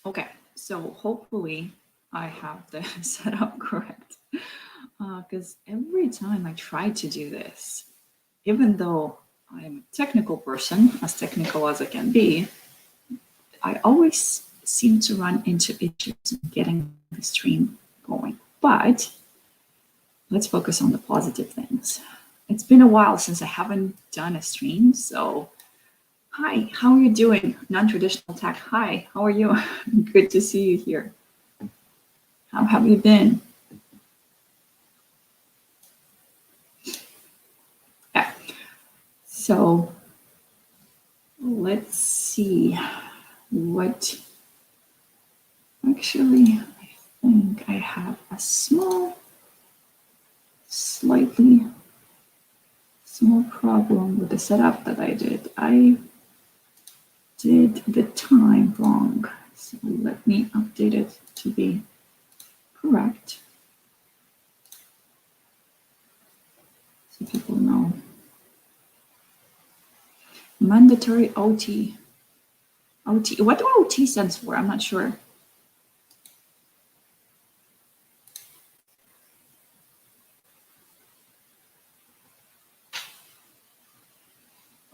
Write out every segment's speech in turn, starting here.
Okay, so hopefully I have the setup correct. Because every time I try to do this, even though I'm a technical person, as technical as I can be, I always seem to run into issues in getting the stream going. But let's focus on the positive things. It's been a while since I haven't done a stream, so hi, how are you doing? Non-traditional tech, hi, how are you? Good to see you here. How have you been? Yeah. So let's see what, actually, I think I have a slightly small problem with the setup that I did. I did the time wrong. So let me update it to be correct, so people know. Mandatory OT. OT. What do OT stands for? I'm not sure.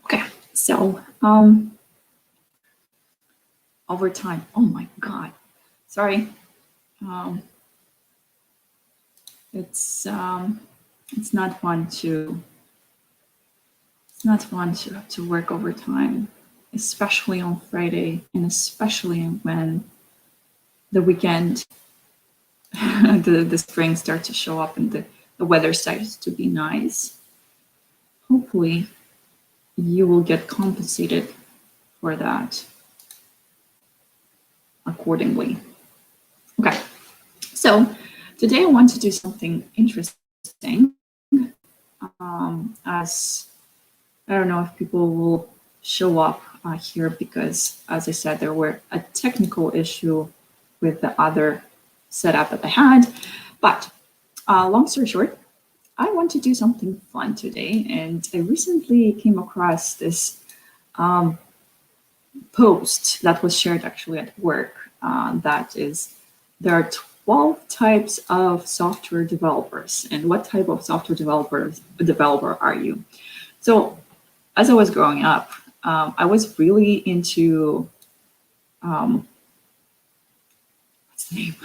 Okay, so overtime. Oh my God. Sorry. It's not fun to to work overtime, especially on Friday, and especially when the weekend, the spring starts to show up and the weather starts to be nice. Hopefully, you will get compensated for that accordingly. Okay, so today I want to do something interesting. As I don't know if people will show up here because, as I said, there were a technical issue with the other setup that I had. But long story short, I want to do something fun today. And I recently came across this post that was shared actually at work. That is, there are 12 types of software developers. And what type of software developer are you? So as I was growing up, I was really into what's the name?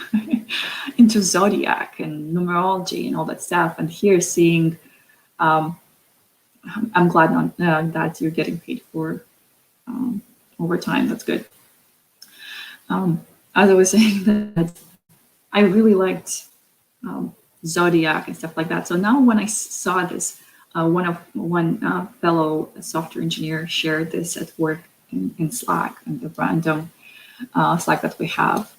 Into Zodiac and numerology and all that stuff. And here seeing, I'm glad that you're getting paid for overtime. That's good. As I was saying, that I really liked Zodiac and stuff like that. So now when I saw this, one fellow software engineer shared this at work in Slack, and the random Slack that we have.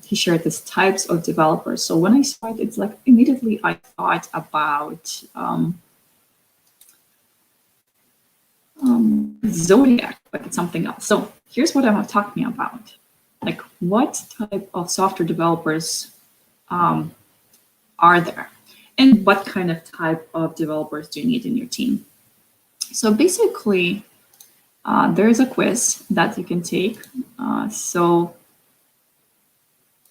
He shared these types of developers. So when I saw it, it's like immediately I thought about Zodiac, but it's something else. So here's what I'm talking about. Like, what type of software developers are there? And what kind of type of developers do you need in your team? So basically, there is a quiz that you can take. So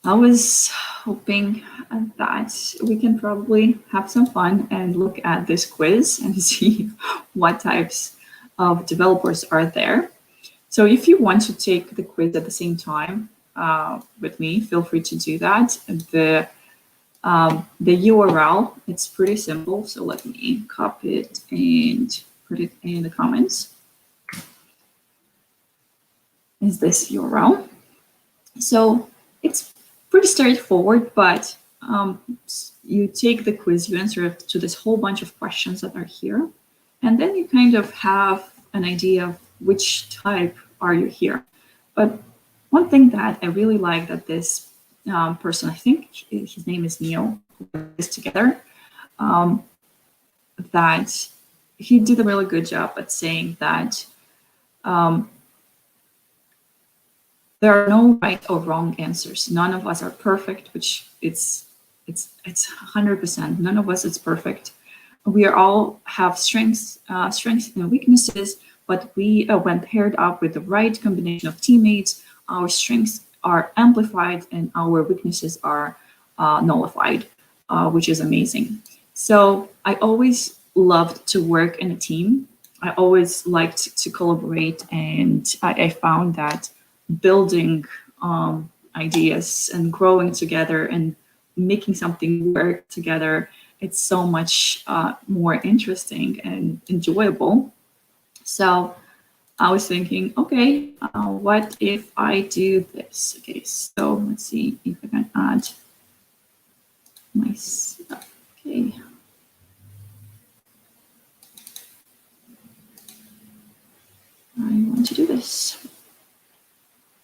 I was hoping that we can probably have some fun and look at this quiz and see what types of developers are there. So if you want to take the quiz at the same time with me, feel free to do that. The URL, it's pretty simple. So let me copy it and put it in the comments. Is this URL? So it's pretty straightforward, but you take the quiz, you answer to this whole bunch of questions that are here, and then you kind of have an idea of which type are you here. But one thing that I really like that this person, I think his name is Neil, is together, that he did a really good job at saying that there are no right or wrong answers. None of us are perfect, which it's 100%. None of us is perfect. We are all have strengths and weaknesses, but we, when paired up with the right combination of teammates, our strengths are amplified and our weaknesses are nullified, which is amazing. So I always loved to work in a team. I always liked to collaborate, and I found that building ideas and growing together and making something work together, it's so much more interesting and enjoyable. So I was thinking, okay, what if I do this? Okay, so let's see if I can add my stuff. Okay. I want to do this.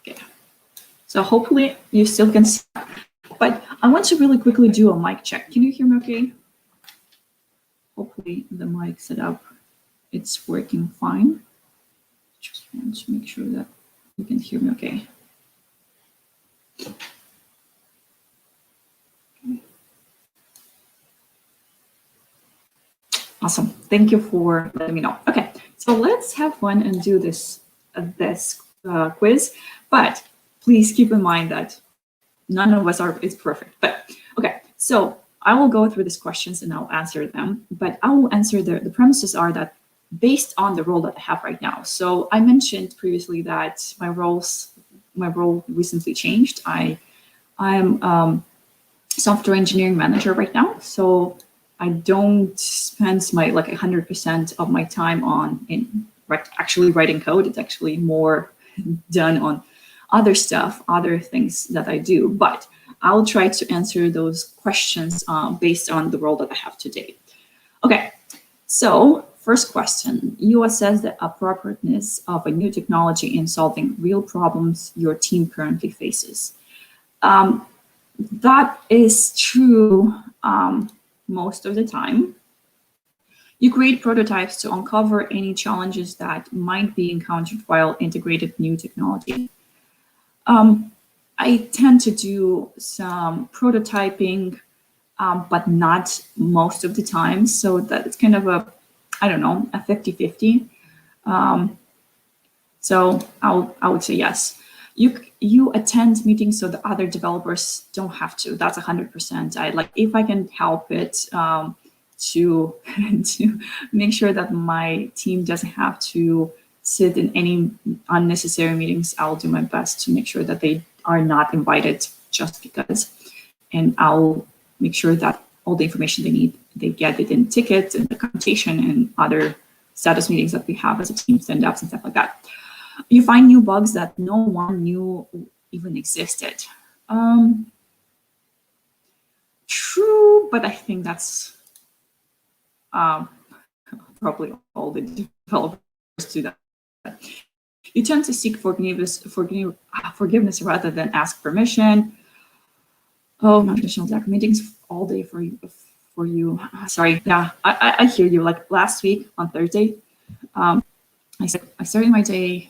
Okay. So hopefully you still can see, but I want to really quickly do a mic check. Can you hear me okay? Hopefully the mic setup, it's working fine. Just want to make sure that you can hear me okay. Awesome. Thank you for letting me know. Okay, so let's have fun and do this quiz. But please keep in mind that none of us is perfect. But okay, so I will go through these questions and I'll answer them. But I will answer the premises are that based on the role that I have right now. So I mentioned previously that my role recently changed. I'm software engineering manager right now. So I don't spend my 100% of my time on actually writing code. It's actually more done on other stuff, other things that I do. But I'll try to answer those questions based on the role that I have today. Okay, so first question, you assess the appropriateness of a new technology in solving real problems your team currently faces. That is true most of the time. You create prototypes to uncover any challenges that might be encountered while integrated new technology. I tend to do some prototyping, but not most of the time. So that it's kind of a 50-50. So I would say yes. You attend meetings so the other developers don't have to. That's 100%. If I can help it to make sure that my team doesn't have to sit in any unnecessary meetings, I'll do my best to make sure that they are not invited just because. And I'll make sure that all the information they need, they get it in tickets and documentation and other status meetings that we have as a team, stand-ups and stuff like that. You find new bugs that no one knew even existed. True, but I think that's probably all the developers do that. You tend to seek forgiveness rather than ask permission. Oh, non-traditional Zach meetings all day for you. Sorry, yeah, I hear you. Like last week on Thursday, I started my day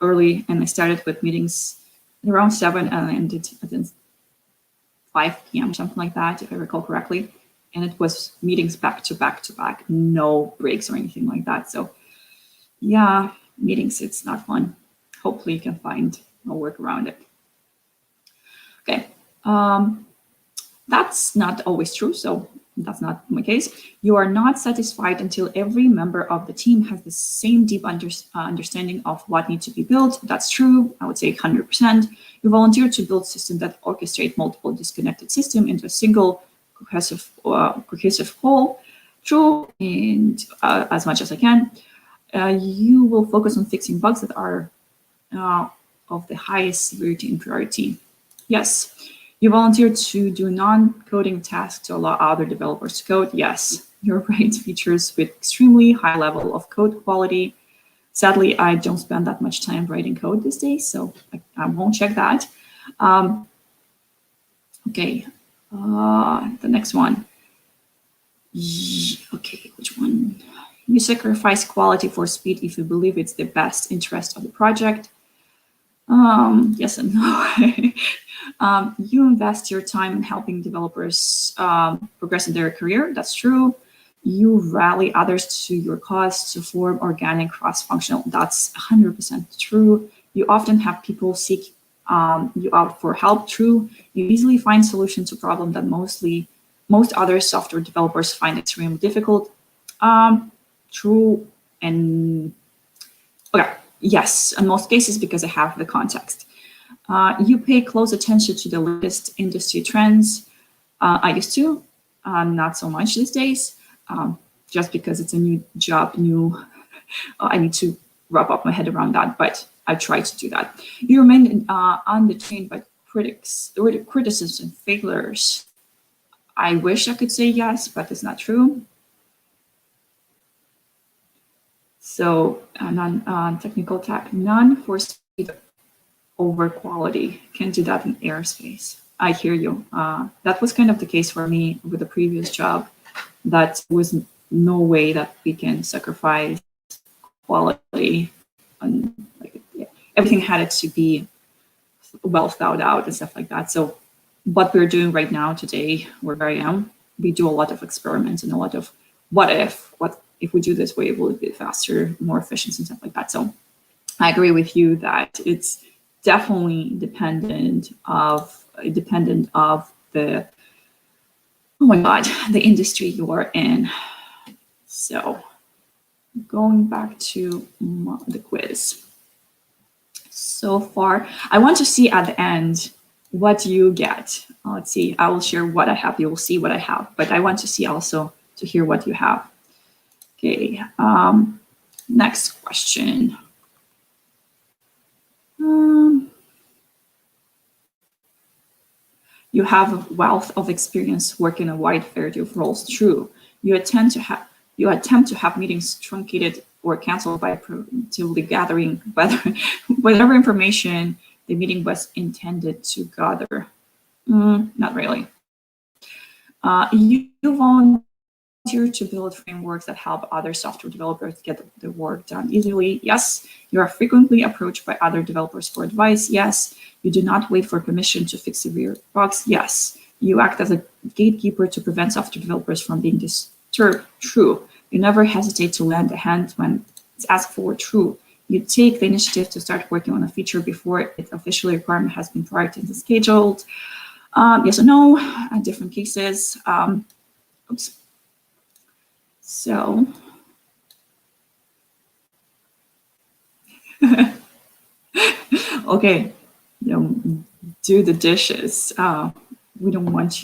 early, and I started with meetings at around 7 and I ended at 5 p.m. something like that, if I recall correctly. And it was meetings back to back to back, no breaks or anything like that. So yeah, meetings, it's not fun. Hopefully you can find a work around it. Okay, that's not always true. So that's not my case. You are not satisfied until every member of the team has the same deep understanding of what needs to be built. That's true. I would say 100%. You volunteer to build systems that orchestrate multiple disconnected systems into a single cohesive whole. True, and as much as I can. You will focus on fixing bugs that are of the highest severity and priority. Yes. You volunteer to do non-coding tasks to allow other developers to code. Yes, you write features with extremely high level of code quality. Sadly, I don't spend that much time writing code these days, so I won't check that. Okay, the next one. Okay, which one? You sacrifice quality for speed if you believe it's the best interest of the project. Yes and no. You invest your time in helping developers progress in their career. That's true. You rally others to your cause to form organic cross-functional. That's 100% true. You often have people seek You opt for help. True. You easily find solutions to problems that most other software developers find extremely difficult. True. And okay, yes, in most cases, because I have the context. You pay close attention to the latest industry trends. I used to, not so much these days, just because it's a new job, I need to wrap up my head around that, but I try to do that. You remain undeterred by criticisms and failures. I wish I could say yes, but it's not true. So non-technical tech, non-foreseen over quality. Can't do that in aerospace. I hear you. That was kind of the case for me with the previous job. That was no way that we can sacrifice quality. And everything had to be well thought out and stuff like that. So what we're doing right now today, where I am, we do a lot of experiments and a lot of what if we do this way, will it be faster, more efficient and stuff like that. So I agree with you that it's definitely dependent of the, oh my God, the industry you are in. So going back to the quiz. So far, I want to see at the end what you get. Let's see, I will share what I have. You will see what I have, but I want to see also to hear what you have. Okay, next question. You have a wealth of experience working a wide variety of roles. True. You attempt to have meetings truncated or canceled by proactively gathering whatever information the meeting was intended to gather. Not really. You volunteer to build frameworks that help other software developers get the work done easily. Yes. You are frequently approached by other developers for advice. Yes. You do not wait for permission to fix severe bugs. Yes. You act as a gatekeeper to prevent software developers from being disturbed. True. You never hesitate to lend a hand when it's asked for. True. You take the initiative to start working on a feature before its official requirement has been prioritized and scheduled. Yes or no, different cases. Oops. So, okay, do the dishes. We don't want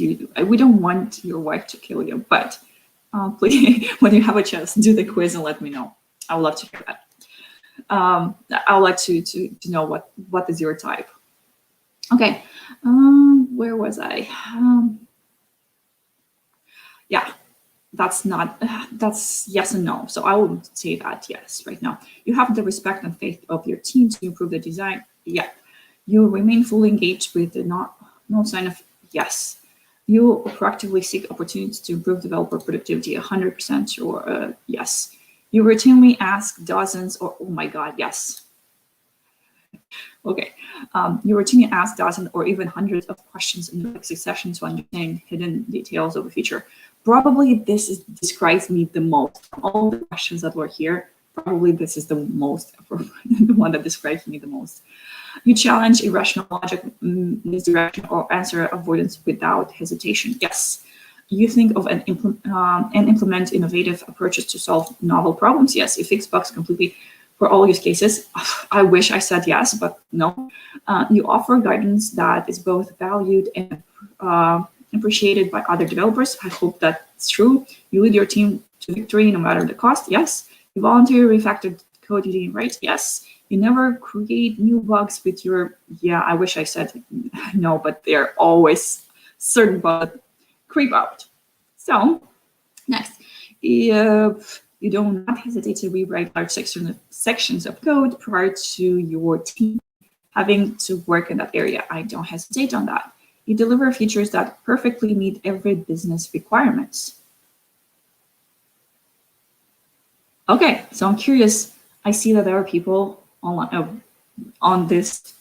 your wife to kill you, but please, when you have a chance, do the quiz and let me know. I would love to hear that. I would like to know what is your type. Okay, where was I? Yeah. That's yes and no. So I will say that yes right now. You have the respect and faith of your team to improve the design. Yeah. You remain fully engaged with the no sign of yes. You proactively seek opportunities to improve developer productivity. 100% sure. Yes. You routinely ask dozens or oh my God, yes. Okay. You routinely ask dozens or even hundreds of questions in quick succession to understand hidden details of a feature. Probably describes me the most. From all the questions that were here, probably this is the one that describes me the most. You challenge irrational logic, misdirection, or answer avoidance without hesitation. Yes. You think of and implement innovative approaches to solve novel problems. Yes. You fix bugs completely for all use cases. I wish I said yes, but no. You offer guidance that is both valued and appreciated by other developers. I hope that's true. You lead your team to victory no matter the cost. Yes. You voluntarily refactor code you didn't write. Yes. You never create new bugs with your, yeah, I wish I said no, but there are always certain bugs that creep out. So next, if you do not hesitate to rewrite large sections of code prior to your team having to work in that area. I don't hesitate on that. You deliver features that perfectly meet every business requirements. Okay, so I'm curious. I see that there are people on this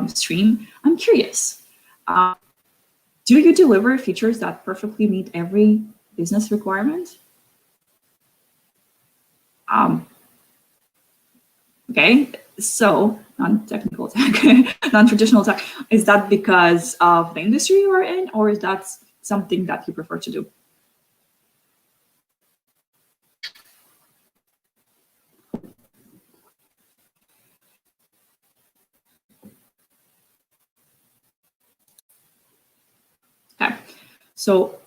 stream. I'm curious. Do you deliver features that perfectly meet every business requirement? Okay, so non-technical tech, non-traditional tech. Is that because of the industry you are in, or is that something that you prefer to do? Okay, so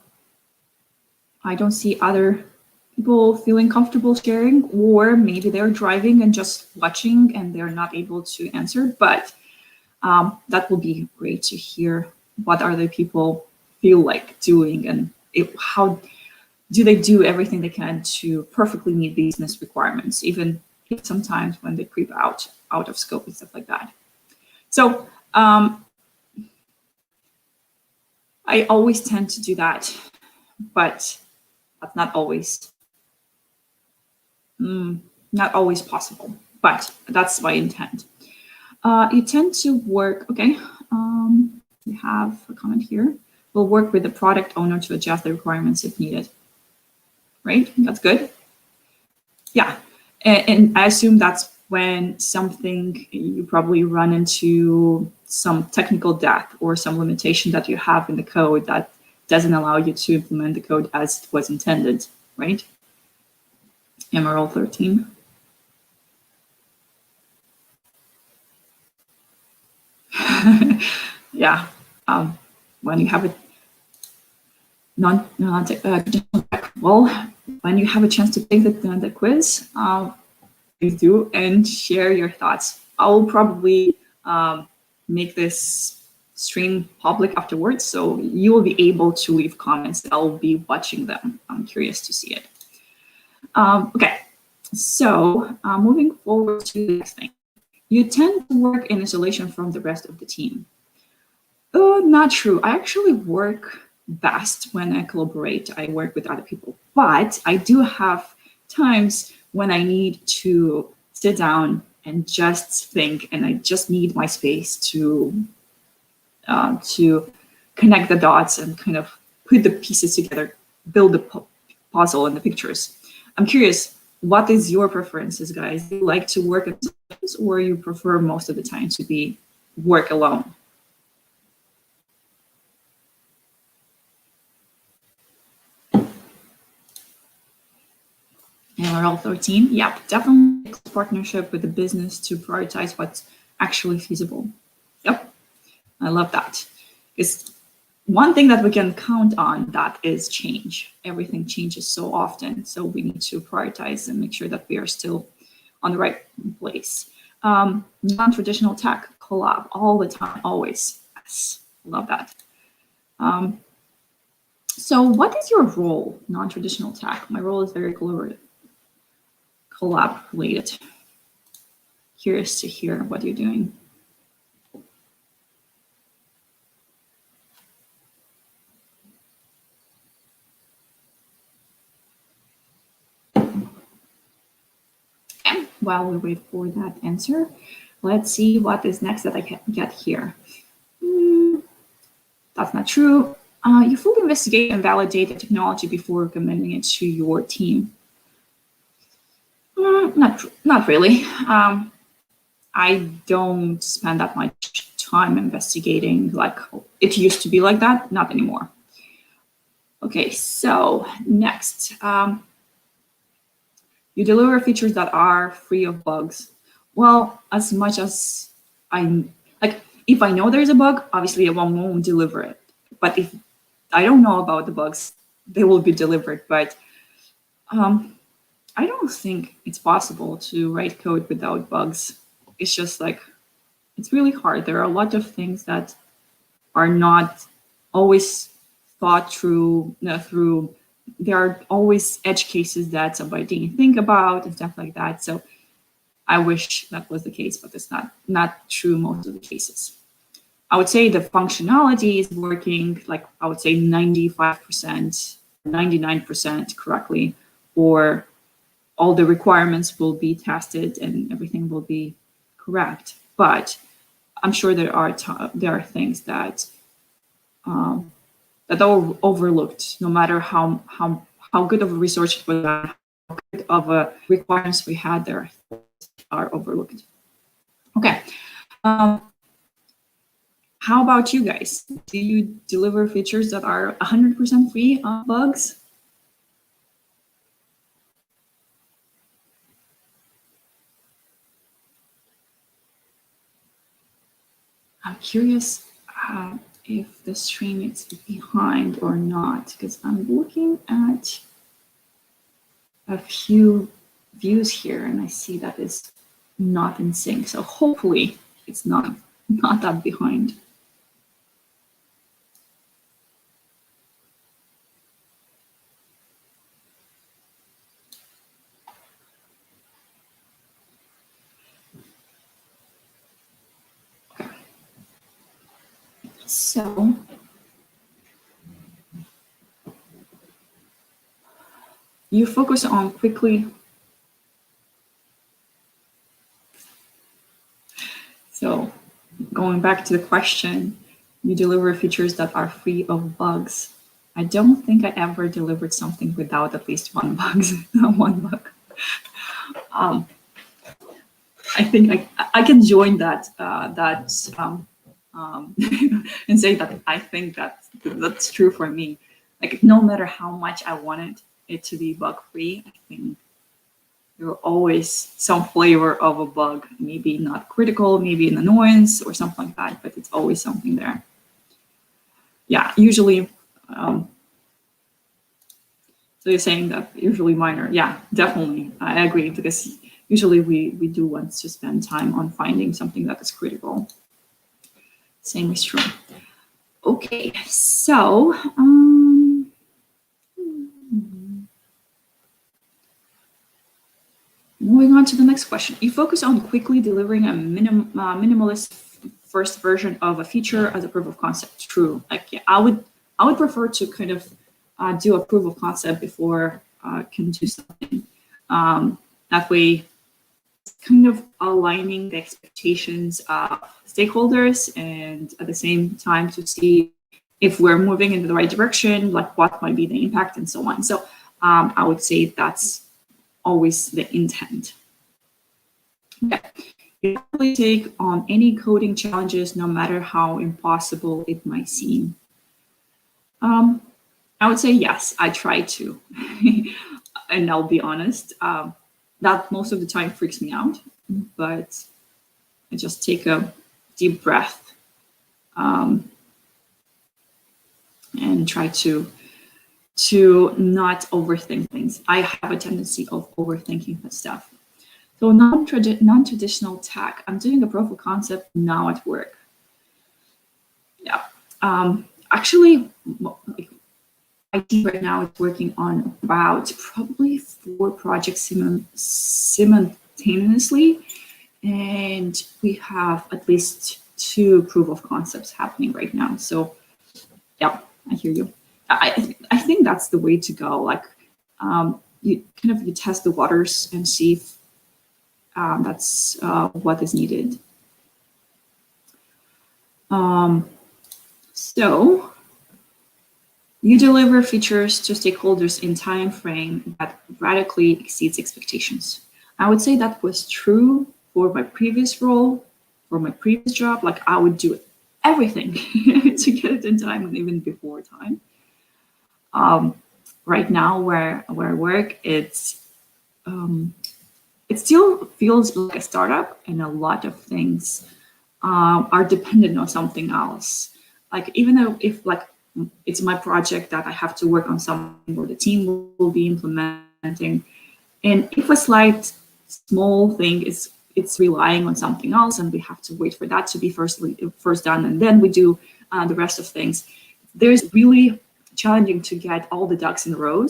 I don't see other people feeling comfortable sharing, or maybe they're driving and just watching and they're not able to answer, but that will be great to hear what other people feel like doing, and how do they do everything they can to perfectly meet business requirements, even if sometimes when they creep out of scope and stuff like that. So I always tend to do that, but that's not always possible, but that's my intent. You tend to work, okay, we have a comment here. We'll work with the product owner to adjust the requirements if needed. Right, that's good. Yeah, and I assume that's when something, you probably run into some technical debt or some limitation that you have in the code that doesn't allow you to implement the code as it was intended, right? Emerald 13. Yeah, when you have a well, when you have a chance to take the quiz, please do and share your thoughts. I'll probably make this stream public afterwards, so you will be able to leave comments. I'll be watching them. I'm curious to see it. Okay, so moving forward to the next thing. You tend to work in isolation from the rest of the team. Not true. I actually work best when I collaborate. I work with other people, but I do have times when I need to sit down and just think, and I just need my space to connect the dots and kind of put the pieces together, build the puzzle and the pictures. I'm curious, what is your preferences, guys? Do you like to work in teams, or you prefer most of the time to work alone? And we're all 13. Yeah, definitely partnership with the business to prioritize what's actually feasible. Yep, I love that. It's one thing that we can count on, that is change. Everything changes so often, so we need to prioritize and make sure that we are still on the right place. Non-traditional tech collab all the time, always. Yes, love that. So what is your role, non-traditional tech? My role is very collaborative. Collab related. Curious to hear what you're doing. And while we wait for that answer, let's see what is next that I can get here. That's not true. You fully investigate and validate the technology before recommending it to your team. Not really. I don't spend that much time investigating. Like, it used to be like that, not anymore. Okay, so next. You deliver features that are free of bugs. Well, as much as if I know there's a bug, obviously I won't deliver it. But if I don't know about the bugs, they will be delivered. But I don't think it's possible to write code without bugs. It's just like, it's really hard. There are a lot of things that are not always thought through. There are always edge cases that somebody didn't think about and stuff like that. So I wish that was the case, but it's not true most of the cases. I would say the functionality is working, like I would say 95%, 99% correctly, or all the requirements will be tested and everything will be correct. But I'm sure there are things that that are overlooked, no matter how good of a research it was, how good of a requirements we had, there are overlooked. Okay. How about you guys? Do you deliver features that are 100% free of bugs? I'm curious if the stream is behind or not, because I'm looking at a few views here and I see that it's not in sync. So hopefully it's not that behind. Okay. So you focus on quickly. So going back to the question, you deliver features that are free of bugs. I don't think I ever delivered something without at least one bug. I think I can join that and say that I think that's true for me. Like no matter how much I wanted it to be bug free, I think there are always some flavor of a bug, maybe not critical, maybe an annoyance or something like that, but it's always something there. Yeah, usually. So you're saying that usually minor. Yeah, definitely. I agree, because usually we do want to spend time on finding something that is critical. Same is true. Okay, so moving on to the next question. You focus on quickly delivering a minimalist first version of a feature as a proof of concept. True. Like, yeah, I would prefer to kind of do a proof of concept before can do something. That way, kind of aligning the expectations of stakeholders, and at the same time to see if we're moving in the right direction, like what might be the impact and so on. So I would say that's always the intent. Yeah. You really take on any coding challenges, no matter how impossible it might seem. I would say yes, I try to. And I'll be honest, that most of the time freaks me out, but I just take a deep breath and try to not overthink things. I have a tendency of overthinking stuff. So non-traditional tech, I'm doing a proof of concept now at work. Yeah. Actually, my team right now is working on about probably 4 projects simultaneously, and we have at least 2 proof of concepts happening right now. So yeah, I hear you. I think that's the way to go. Like you test the waters and see if that's what is needed. So you deliver features to stakeholders in time frame that radically exceeds expectations. I would say that was true for my previous role, for my previous job. Like I would do everything to get it in time and even before time. Right now, where I work, it still feels like a startup, and a lot of things are dependent on something else. Like even though if like it's my project that I have to work on something where the team will be implementing, and if a slight small thing is it's relying on something else, and we have to wait for that to be first done, and then we do the rest of things. There's really challenging to get all the ducks in the row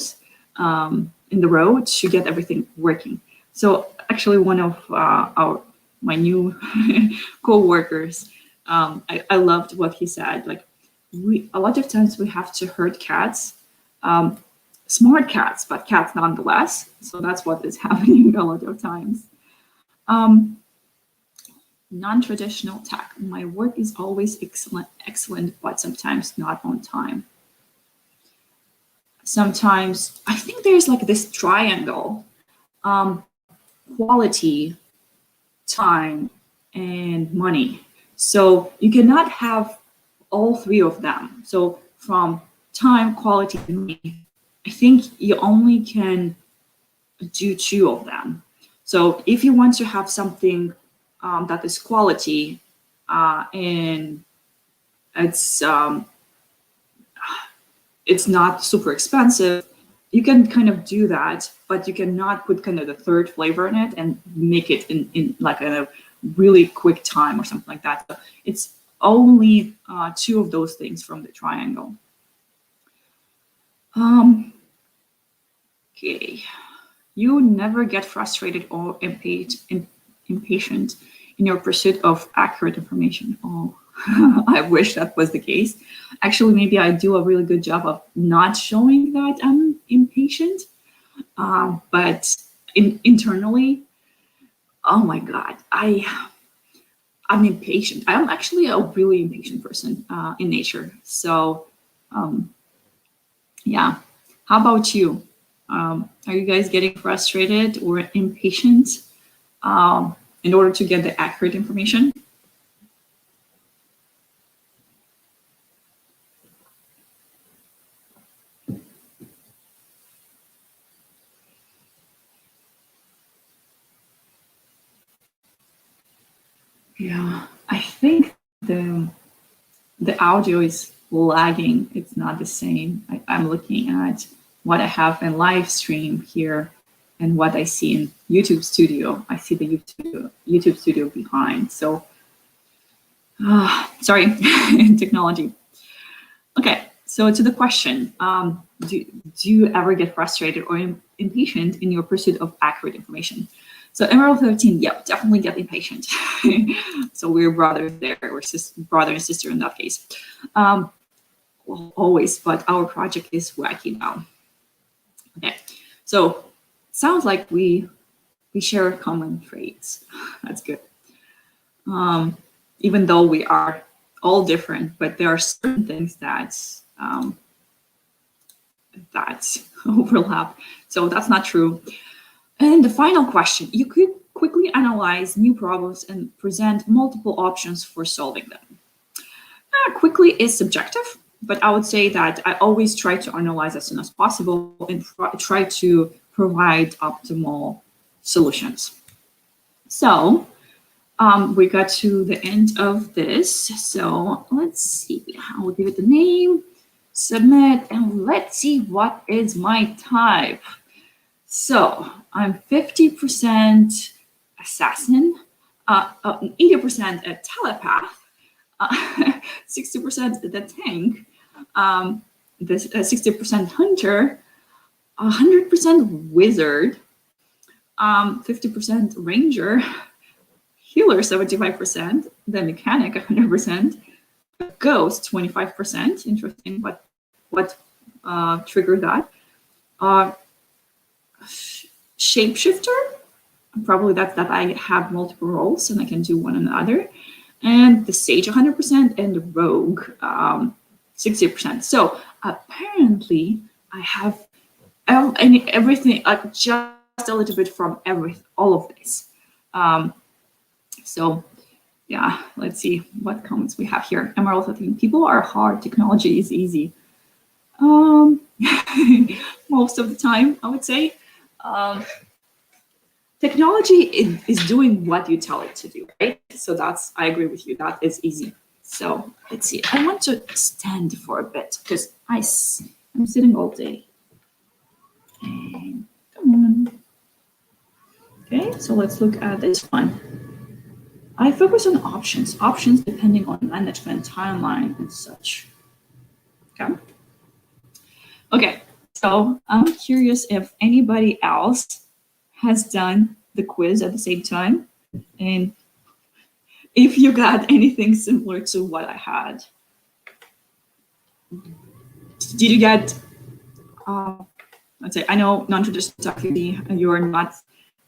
to get everything working. So actually, one of my new co-workers, I loved what he said. Like a lot of times we have to herd cats, smart cats, but cats nonetheless. So that's what is happening a lot of times. Non-traditional tech. My work is always excellent, but sometimes not on time. Sometimes I think there's like this triangle: quality, time, and money. So you cannot have all three of them. So from time, quality, and money, I think you only can do two of them. So if you want to have something that is quality and it's not super expensive, you can kind of do that, but you cannot put kind of the third flavor in it and make it in like a really quick time or something like that. So it's only two of those things from the triangle. Okay. You never get frustrated or impatient in your pursuit of accurate information. Oh, I wish that was the case. Actually, maybe I do a really good job of not showing that I'm impatient, but internally, oh my God, I'm impatient. I'm actually a really impatient person in nature. So, yeah. How about you? Are you guys getting frustrated or impatient in order to get the accurate information? Yeah, I think the audio is lagging. It's not the same. I'm looking at what I have in live stream here and what I see in YouTube Studio. I see the YouTube Studio behind. So, sorry, technology. Okay, so to the question, do you ever get frustrated or impatient in your pursuit of accurate information? So Emerald 13, yeah, definitely get impatient. So we're brothers there, we're brother and sister in that case. Well, always, but our project is wacky now. Okay, so sounds like we share common traits. That's good. Even though we are all different, but there are certain things that overlap. So that's not true. And the final question, you could quickly analyze new problems and present multiple options for solving them. Quickly is subjective, but I would say that I always try to analyze as soon as possible and try to provide optimal solutions. So we got to the end of this. So let's see, I will give it the name, submit, and let's see what is my type. So I'm 50% assassin, 80% a telepath, 60% the tank, this 60% hunter, 100% wizard, 50% ranger, healer 75%, the mechanic 100%, ghost 25%. Interesting. What triggered that? Shapeshifter, probably that I have multiple roles and I can do one another, and the sage 100% and the rogue 60%. So apparently I have everything, just a little bit from all of this. So yeah, let's see what comments we have here. Emerald 13, people are hard, technology is easy. Most of the time, I would say. Technology is doing what you tell it to do, right? So I agree with you, that is easy. So let's see, I want to stand for a bit because I'm sitting all day. And come on. Okay, so let's look at this one. I focus on options depending on management, timeline, and such. Okay, so I'm curious if anybody else has done the quiz at the same time, and if you got anything similar to what I had. Did you get, let's say, I know non-traditional, you're not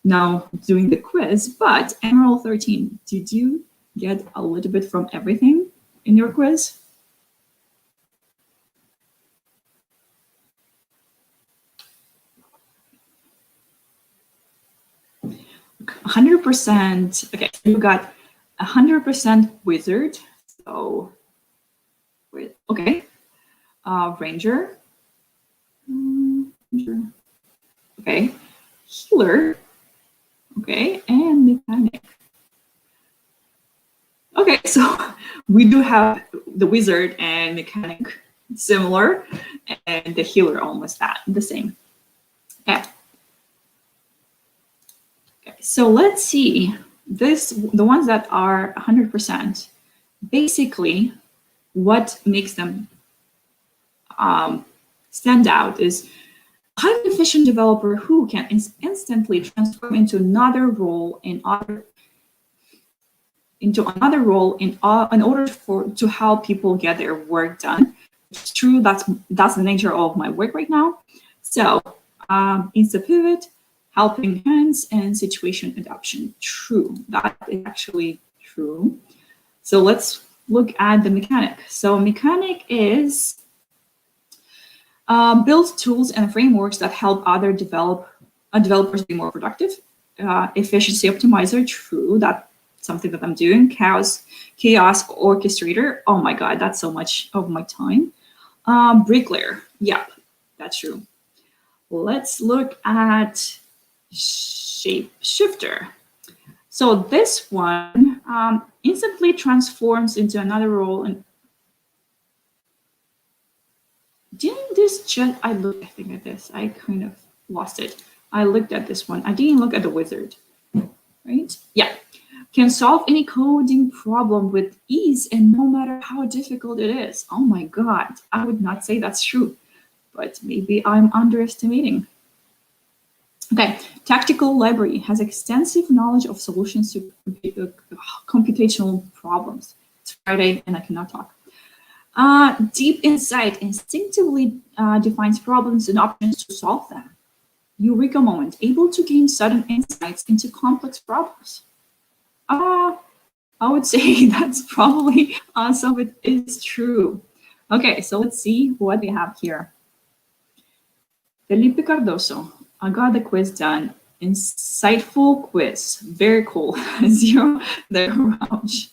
now doing the quiz, but Emerald 13, did you get a little bit from everything in your quiz? %. Okay, you got 100% wizard. So, okay. Ranger. Okay. Healer. Okay. And mechanic. Okay, so we do have the wizard and mechanic similar, and the healer almost the same. Okay. Okay, so let's see the ones that are 100%. Basically, what makes them stand out is a highly efficient developer who can instantly transform into another role in order to help people get their work done. It's true. That's the nature of my work right now. So instant pivot, helping hands, and situation adoption. True. That is actually true. So let's look at the mechanic. So mechanic is build tools and frameworks that help other developers be more productive. Efficiency optimizer. True. That's something that I'm doing. Chaos orchestrator. Oh my God, that's so much of my time. Bricklayer. Yep, that's true. Let's look at shapeshifter. So this one instantly transforms into another role. And didn't this just, I think at this, I kind of lost it. I looked at this one. I didn't look at the wizard, right? Yeah. Can solve any coding problem with ease and no matter how difficult it is. Oh my God, I would not say that's true, but maybe I'm underestimating. Okay, tactical library has extensive knowledge of solutions to computational problems. It's Friday and I cannot talk. Deep insight instinctively defines problems and options to solve them. Eureka moment, able to gain sudden insights into complex problems. I would say that's probably some of it is true. Okay, so let's see what we have here. Felipe Cardoso, I got the quiz done. Insightful quiz, very cool. 0 there, ouch.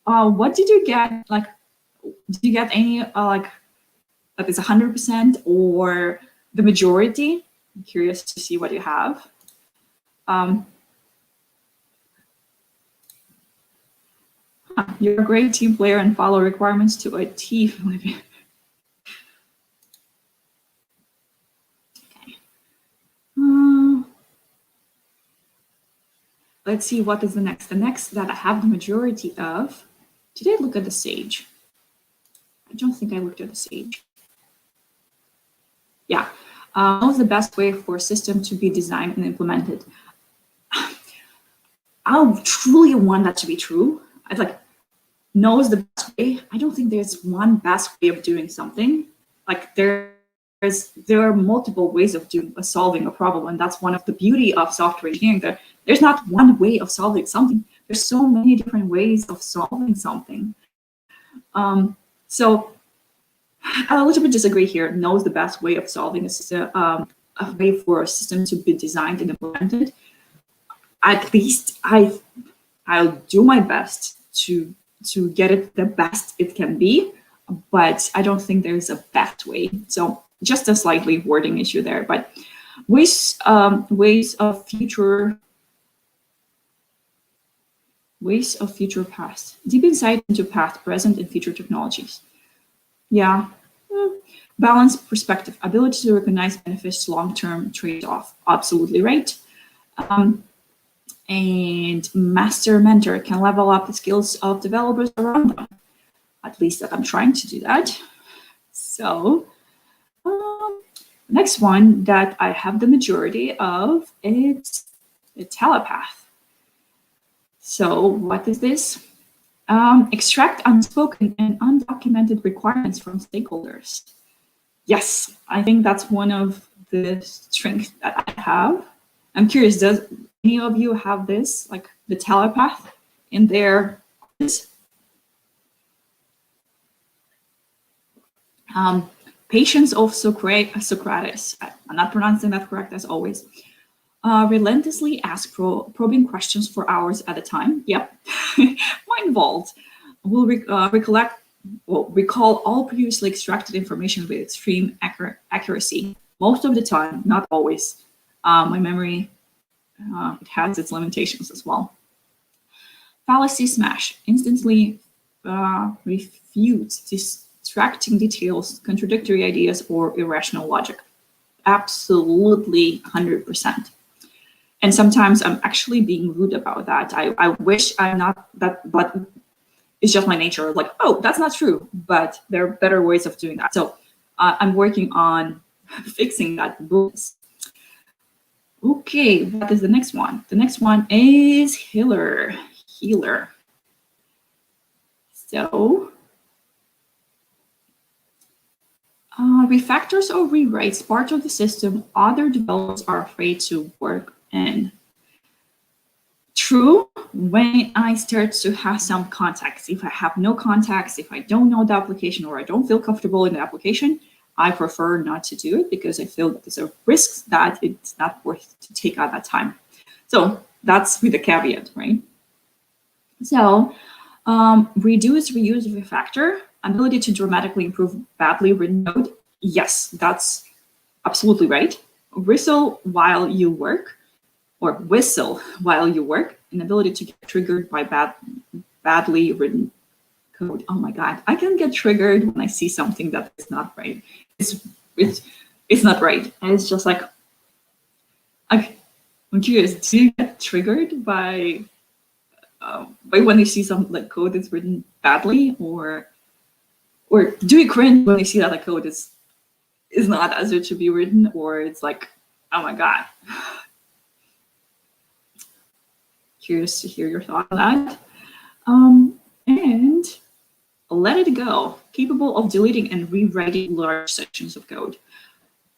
What did you get? Like, did you get any like that is 100% or the majority? I'm curious to see what you have. You're a great team player and follow requirements to a T. Okay. Let's see what is the next. The next that I have the majority of. Did I look at the Sage? I don't think I looked at the Sage. Yeah. What's the best way for a system to be designed and implemented? I truly want that to be true. I'd like knows the best way. I don't think there's one best way of doing something. Like there are multiple ways of solving a problem, and that's one of the beauty of software engineering. That there's not one way of solving something. There's so many different ways of solving something. So I a little bit disagree here. Knows the best way of solving a way for a system to be designed and implemented. At least I'll do my best to get it the best it can be, but I don't think there's a best way. So just a slightly wording issue there, but ways of future past, deep insight into past, present, and future technologies. Yeah, balanced perspective, ability to recognize benefits, long-term trade-off. Absolutely right. And master mentor can level up the skills of developers around them. At least that I'm trying to do that. So next one that I have the majority of, it's a telepath. So what is this? Extract unspoken and undocumented requirements from stakeholders. Yes, I think that's one of the strengths that I have. I'm curious, does any of you have this, like the telepath in their office? Patience of Socrates. I'm not pronouncing that correct as always. Relentlessly ask probing questions for hours at a time. Yep, mind involved. Will recall all previously extracted information with extreme accuracy. Most of the time, not always. My memory, it has its limitations as well. Fallacy smash. Instantly refutes distracting details, contradictory ideas, or irrational logic. Absolutely 100%. And sometimes I'm actually being rude about that. I wish I'm not that, but it's just my nature. Like, oh, that's not true. But there are better ways of doing that. So I'm working on fixing that bonus. Okay, what is the next one? The next one is healer. So refactors or rewrites part of the system other developers are afraid to work in. True, when I start to have some context. If I have no context, if I don't know the application or I don't feel comfortable in the application, I prefer not to do it because I feel that there's a risk that it's not worth to take out that time. So that's with the caveat, right? So reduce, reuse, refactor, ability to dramatically improve badly written code. Yes, that's absolutely right. Whistle while you work, an ability to get triggered by badly written code. Oh my God, I can get triggered when I see something that is not right. It's not right. And it's just like, I'm curious, do you get triggered by when you see some like code that's written badly, or do you cringe when you see that the code is not as it should be written, or it's like, oh my God. Curious to hear your thought on that. And let it go, capable of deleting and rewriting large sections of code.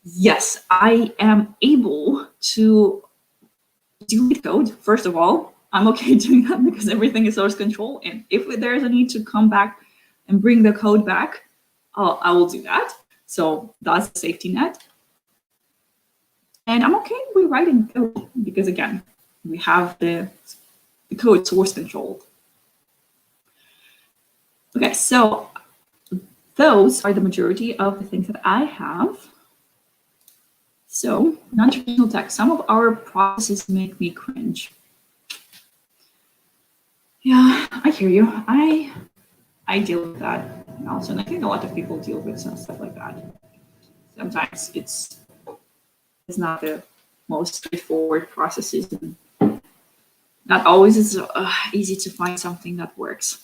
Yes, I am able to delete code. First of all, I'm okay doing that because everything is source control. And if there's a need to come back and bring the code back, I will do that. So that's a safety net. And I'm okay with writing code because, again, we have the code source controlled. Okay, so those are the majority of the things that I have. So non-traditional tech, some of our processes make me cringe. Yeah, I hear you. I deal with that also, and I think a lot of people deal with some stuff like that. Sometimes it's not the most straightforward processes, and not always is easy to find something that works.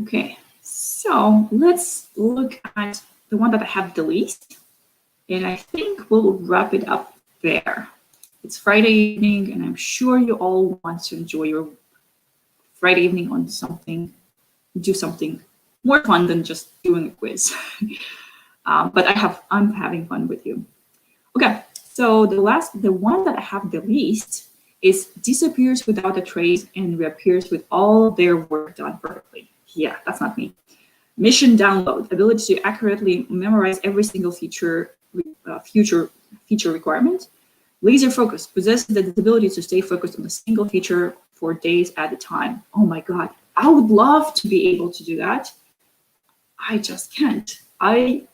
Okay, so let's look at the one that I have the least, and I think we'll wrap it up there. It's Friday evening, and I'm sure you all want to enjoy your Friday evening on something, do something more fun than just doing a quiz. But I'm having fun with you. Okay, so the one that I have the least is disappears without a trace and reappears with all their work done perfectly. Yeah, that's not me. Mission download, ability to accurately memorize every single future requirement. Laser focus, possesses the ability to stay focused on a single feature for days at a time. Oh my God, I would love to be able to do that. I just can't. The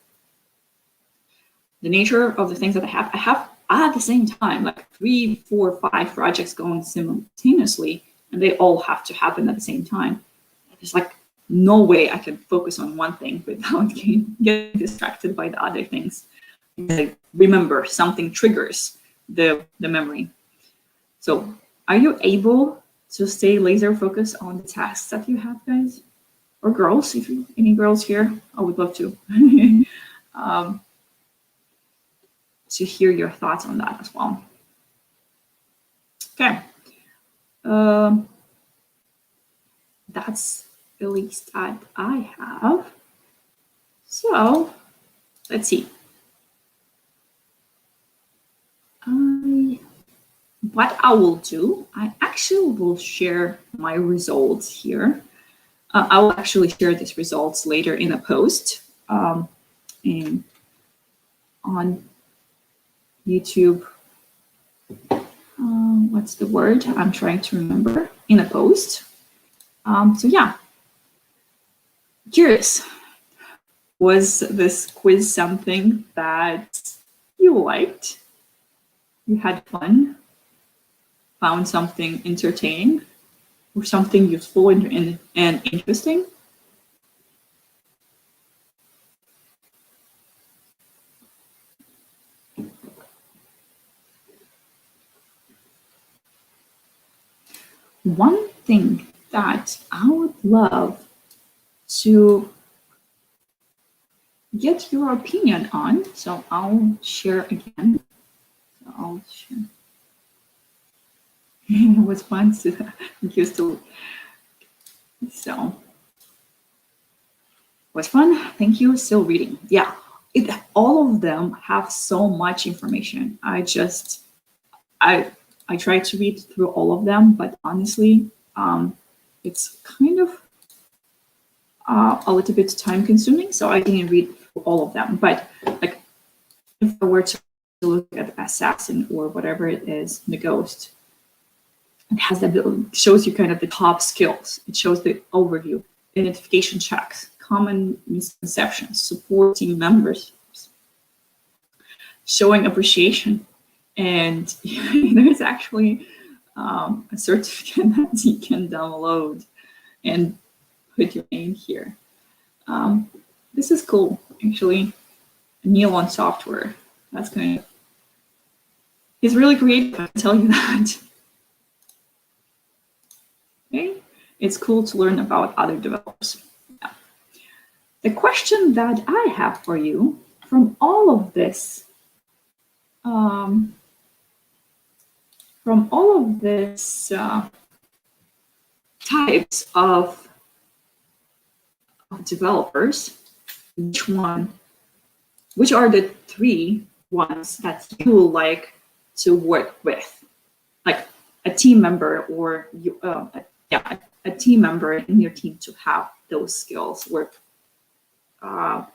nature of the things that I have at the same time, like 3, 4, 5 projects going simultaneously, and they all have to happen at the same time. There's like no way I can focus on one thing without getting distracted by the other things. I remember something triggers the memory. So are you able to stay laser focused on the tasks that you have, guys? Or girls, if you any girls here, I would love to. To hear your thoughts on that as well. Okay. That's the least that I have. So let's see. What I will do, I actually will share my results here. I will actually share these results later in a post on YouTube what's the word I'm trying to remember, in a post. So yeah, curious, was this quiz something that you liked? You had fun? Found something entertaining or something useful and interesting? One thing that I would love to get your opinion on, so I'll share again. So I'll share. It was fun to used to. So was fun. Thank you. Still reading. Yeah, all of them have so much information. I try to read through all of them, but honestly, it's kind of a little bit time consuming, so I didn't read through all of them. But like, if I were to look at Assassin or whatever it is, the Ghost, it has shows you kind of the top skills. It shows the overview, identification checks, common misconceptions, supporting members, showing appreciation, and there's actually a certificate that you can download and put your name here. This is cool, actually. Neil on software. That's kind of, he's really creative, I can tell you that. Okay, it's cool to learn about other developers. Yeah. The question that I have for you from all of this, types of developers, which are the three ones that you like to work with, like a team member or a team member in your team to have those skills, work to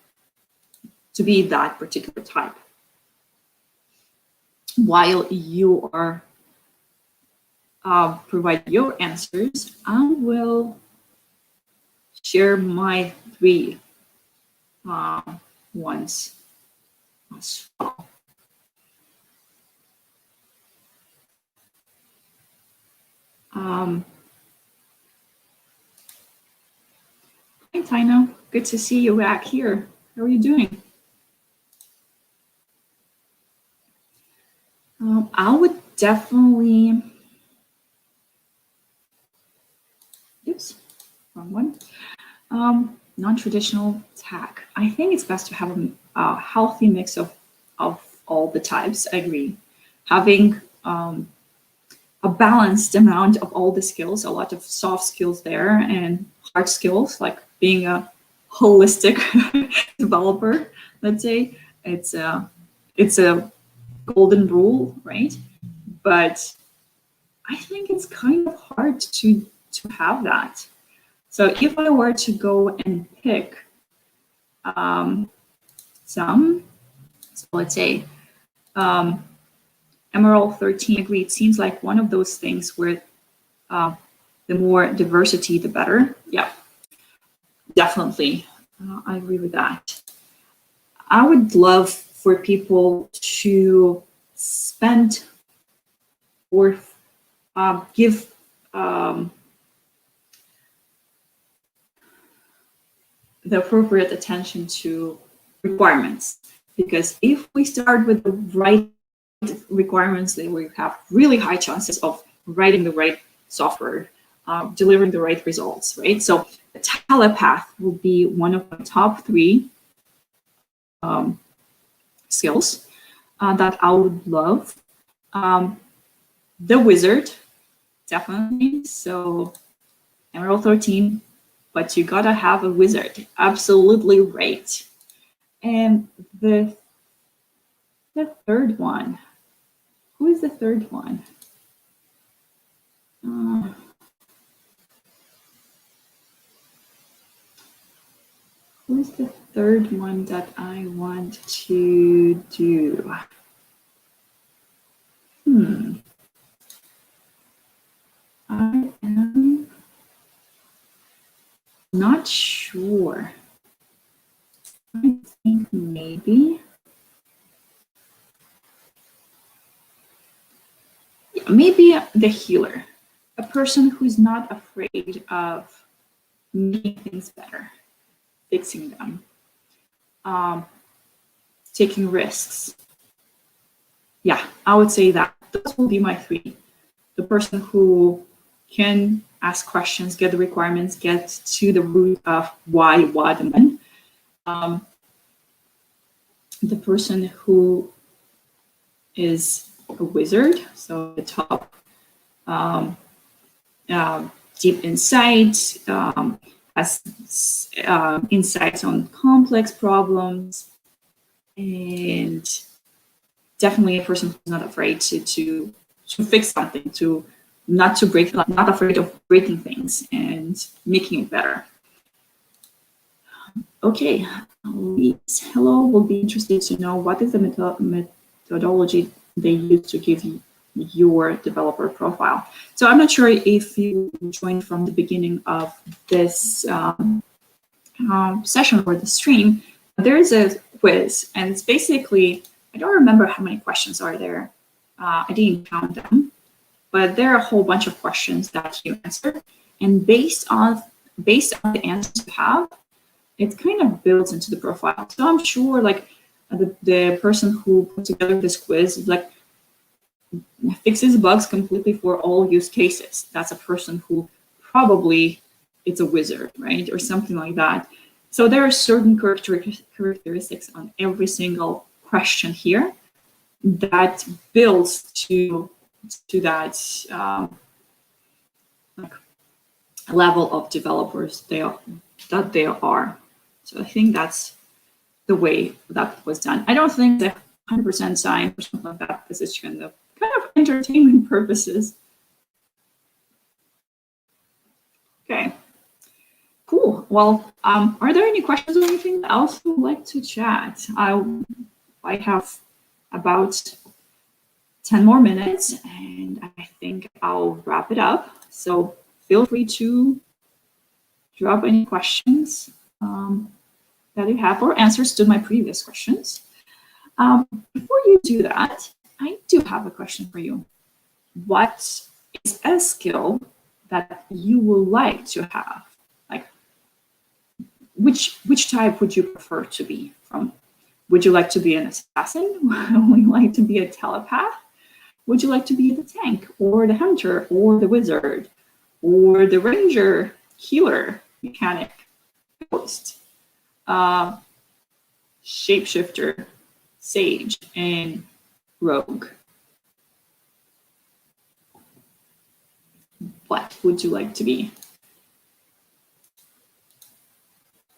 be that particular type. While you are provide your answers, I will share my three ones as well. Hi, Tina. Good to see you back here. How are you doing? I would definitely, oops, wrong one. Non-traditional tech. I think it's best to have a healthy mix of all the types. I agree. Having a balanced amount of all the skills, a lot of soft skills there and hard skills, like being a holistic developer, let's say. It's a golden rule, right? But I think it's kind of hard to have that. So if I were to go and pick some, so let's say Emerald 13, agree, it seems like one of those things where the more diversity, the better. Yeah, definitely. I agree with that. I would love for people to spend or give the appropriate attention to requirements, because if we start with the right requirements, then we have really high chances of writing the right software, delivering the right results, right? So a telepath will be one of the top three skills that I would love. The wizard, definitely. So Emerald 13, but you gotta have a wizard. Absolutely right. And the third one, who is the third one? Who's the third one that I want to do? I am not sure. I think maybe. Yeah, maybe the healer, a person who's not afraid of making things better, fixing them, taking risks. Yeah, I would say that those will be my three. The person who can ask questions, get the requirements, get to the root of why, what, and when. The person who is a wizard, so the top, deep insight, has insights on complex problems, and definitely a person who's not afraid to fix something, to not to break, not afraid of breaking things and making it better. Okay, Louise, hello. We'll be interested to know what is the methodology they use to give you your developer profile. So I'm not sure if you joined from the beginning of this session or the stream. There's a quiz, and it's basically, I don't remember how many questions are there. I didn't count them, but there are a whole bunch of questions that you answer, and based on the answers you have, it kind of builds into the profile. So I'm sure like the person who put together this quiz is like fixes bugs completely for all use cases. That's a person who probably it's a wizard, right? Or something like that. So there are certain characteristics on every single question here that builds to that like level of developers that they are. So I think that's the way that was done. I don't think that 100% science or something like that. This is kind of entertainment purposes. Okay, cool. Well, are there any questions or anything else you would like to chat? I have about 10 more minutes, and I think I'll wrap it up. So feel free to drop any questions that you have or answers to my previous questions. Before you do that, I do have a question for you. What is a skill that you would like to have? Like, which type would you prefer to be from? Would you like to be an assassin? Would you like to be a telepath? Would you like to be the tank or the hunter or the wizard or the ranger, healer, mechanic, ghost, shapeshifter, sage, and rogue? What would you like to be?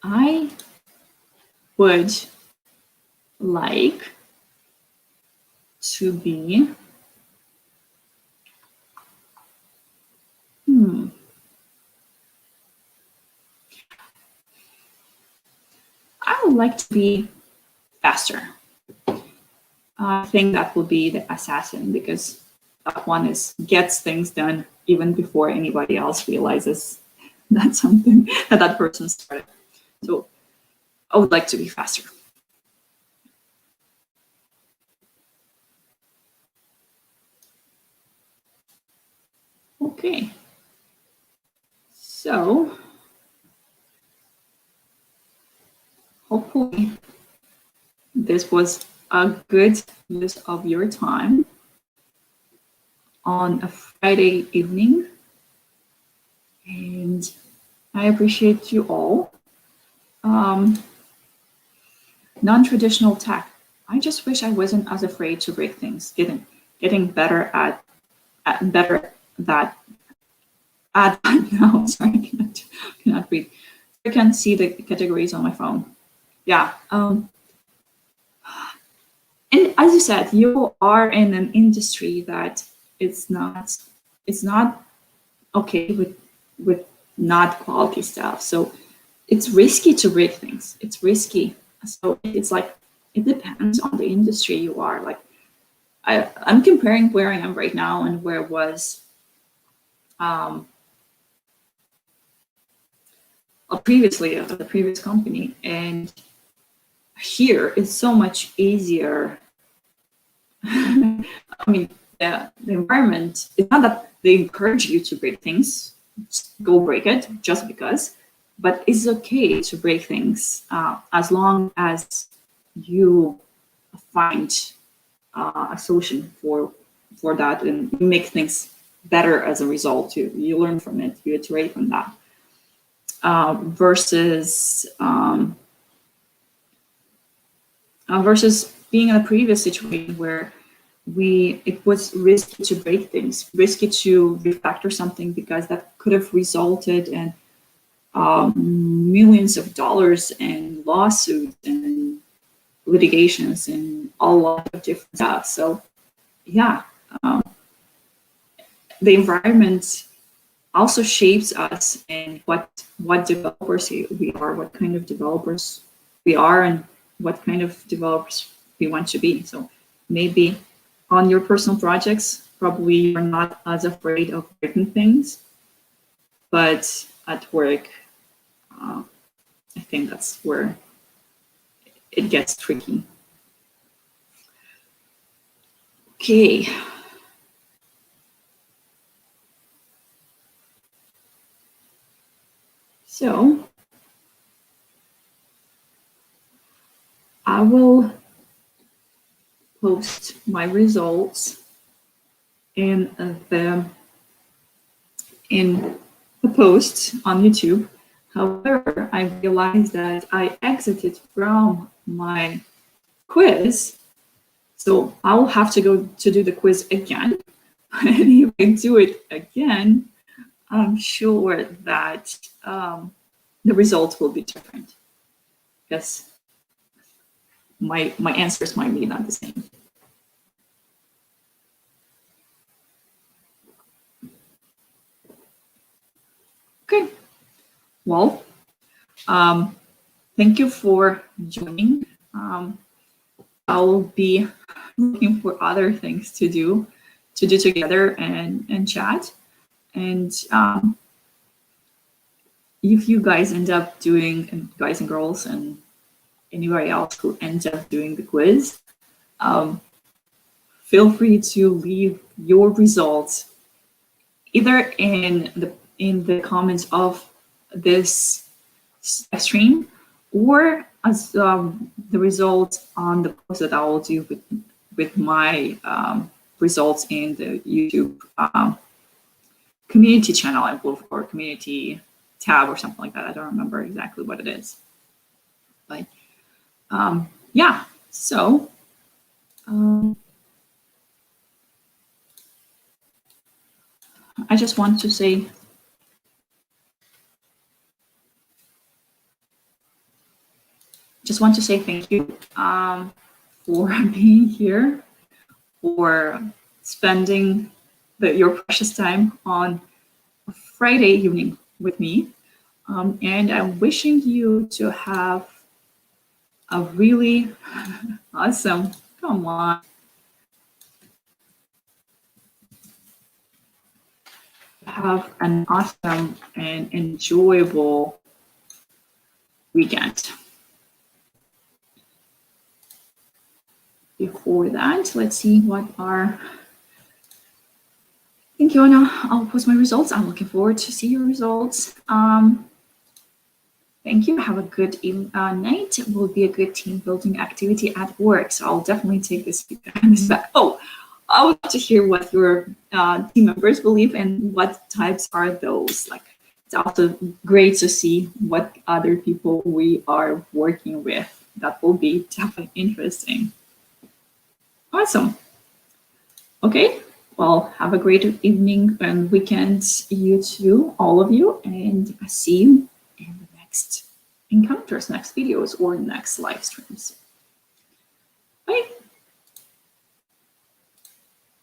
I would like to be I would like to be faster. I think that would be the assassin, because that one gets things done even before anybody else realizes that's something that person started. So I would like to be faster. Okay. So hopefully this was a good use of your time on a Friday evening. And I appreciate you all. Non-traditional tech. I just wish I wasn't as afraid to break things, getting better at that now. Sorry, I cannot read. I can see the categories on my phone. Yeah. And as you said, you are in an industry that it's not okay with not quality stuff. So it's risky to break things. It's risky. So it's like, it depends on the industry you are. Like I'm comparing where I am right now and where I was previously at the previous company, and here it's so much easier. I mean, the environment, it's not that they encourage you to break things, just go break it just because, but it's okay to break things as long as you find a solution for that, and you make things better as a result. You learn from it, you iterate from that. Versus being in a previous situation where it was risky to break things, risky to refactor something, because that could have resulted in millions of dollars in lawsuits and litigations and a lot of different stuff. So yeah, the environment also shapes us and what developers we are, what kind of developers we are, and what kind of developers we want to be. So maybe on your personal projects, probably you're not as afraid of breaking things, but at work, I think that's where it gets tricky. Okay. So I will post my results in the post on YouTube. However, I realized that I exited from my quiz, so I'll have to go to do the quiz again. And if I do it again, I'm sure that the results will be different, because my answers might be not the same. Okay, well, thank you for joining. I'll be looking for other things to do together and chat. And if you guys end up doing, and guys and girls and anybody else who ends up doing the quiz, feel free to leave your results either in the comments of this stream, or as the result on the post that I will do with my results in the YouTube community channel, I believe, or community tab or something like that. I don't remember exactly what it is, but yeah. So I just want to say thank you for being here, for spending your precious time on a Friday evening with me. And I'm wishing you to have a really awesome, come on, have an awesome and enjoyable weekend. Before that, let's see what are. Thank you, Anna. I'll post my results. I'm looking forward to see your results. Thank you. Have a good night. It will be a good team building activity at work. So I'll definitely take this back. Oh, I would love to hear what your team members believe and what types are those. Like, it's also great to see what other people we are working with. That will be definitely interesting. Awesome. Okay. Well, have a great evening and weekend, you too, all of you, and see you in the next encounters, next videos, or next live streams.